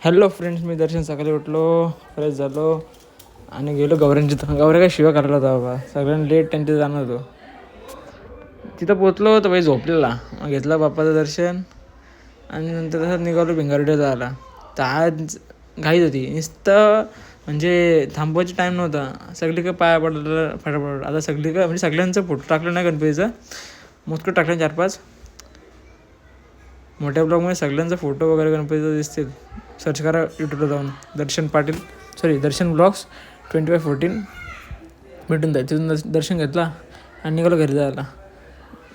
Hello friends, मी दर्शन. सकाळी उठलो, fresh झालो आणि गेलो गौऱ्यांची. गौऱ्या काय शिवा काढला होता बाबा, सगळ्यांना लेट त्यांच्या जाणार होतो. तिथं पोचलो तर भाई झोपलेला. मग घेतला बाप्पाचं दर्शन आणि नंतर तसंच निघालो भिंगारडीला जायला. तर आज घाईत होती नुसतं, म्हणजे थांबवायचा टाईम नव्हता. सगळीकडे पाया पडलं फटाफट. आता सगळीकडे म्हणजे सगळ्यांचं फोटो टाकलं नाही गणपतीचं, मोजकं टाकलं 4-5. मोठ्या ब्लॉगमध्ये सगळ्यांचा फोटो वगैरे गणपतीचं दिसतील. सर्च करा यूट्यूबला जाऊन, दर्शन ब्लॉग्स 2514 भेटून जाईल. तिथून दर्शन घेतला आणि निघालो घरी जायला.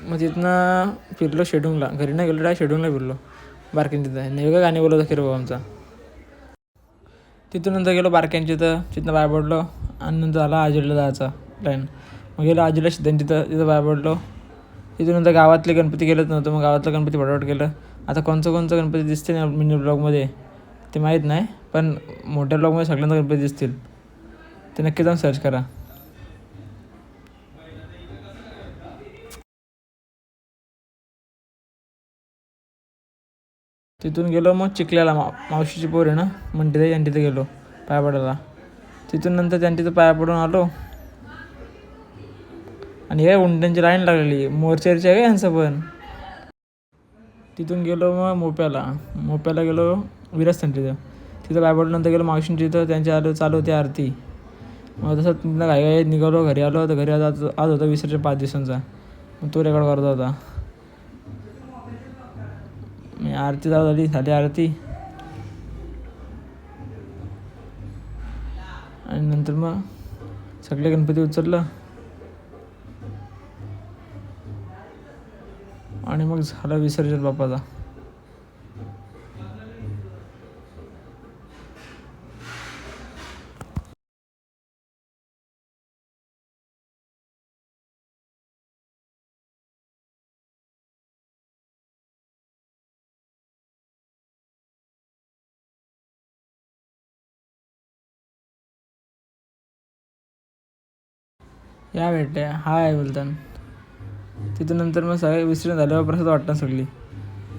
मग तिथनं फिरलो शेडूंगला. घरी नाही गेलो, डायरेक्ट शेडूंगला फिरलो. बारक्यां तिथं नेमकं गाणी बोलत होता भाऊ आमचा. तिथून नंतर गेलो बारक्यांच्या तिथनं बाहेर पडलो आणि नंतर आला आजीला जायचा प्लॅन. मग गेलो आजीला तिथं बाहेर पडलो. तिथून नंतर गावातले गणपती गेलंच नव्हतं, मग गावातलं गणपती फटाफट केलं. आता कोणचं गणपती दिसते ना मिनी ब्लॉगमध्ये ते माहीत नाही, पण मोठ्या ब्लॉगमध्ये सगळ्यांना गणपती दिसतील, ते नक्की जाऊन सर्च करा. तिथून गेलो मग चिखल्याला. मावशीची पोर आहे ना म्हणते, त्यांनी तिथे गेलो पाया पडायला. तिथून नंतर त्यांनी तिथं पाया पडून आलो आणि हे उंटांची लाईन लागलेली, मोर्चेरची आहे यांचं पण. तिथून गेलो मग मोप्याला गेलो विरस्थान तिथं पाया पडल्यानंतर गेलो मावशींची तिथं, त्यांच्या चालू होती आरती. मग तसं तिथं घाई निघालो, घरी आलो. तर घरी आज होता विसर्जन 5 दिवसांचा, मग तो रेकॉर्ड करत होता. मी आरती झाली आरती आणि नंतर मग सगळे गणपती उचललं आणि मग झालं विसर्जन बाप्पाचा. या भेटल्या हाय बोलताना. तिथून नंतर मग सगळे विसर्जन झाल्यावर प्रसाद वाटतं सगळी.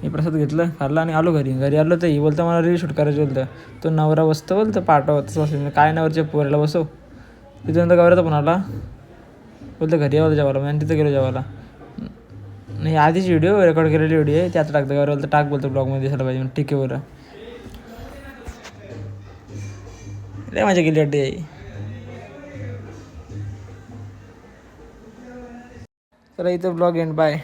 मी प्रसाद घेतलं, खाल्ला आणि आलो घरी आलो. तर ही बोलतं मला रील शूट करायची. बोलतं तो नवरा बसतो, बोलतं पाठव तसं असेल काय नवरच्या पोराला बसव. तिथून नंतर गौऱ्याचा पण आला, बोलतं घरी यावं जेवायला. मी तिथं गेलो जेवायला. नाही, आधीच व्हिडिओ रेकॉर्ड केलेली व्हिडिओ आहे, त्यात टाकतं. गौऱ्या बोलतं टाक, बोलतो ब्लॉगमध्ये दिसायला पाहिजे. ठीक आहे बरं. लय मजा केली वाटते. चला इथं ब्लॉग एंड, बाय.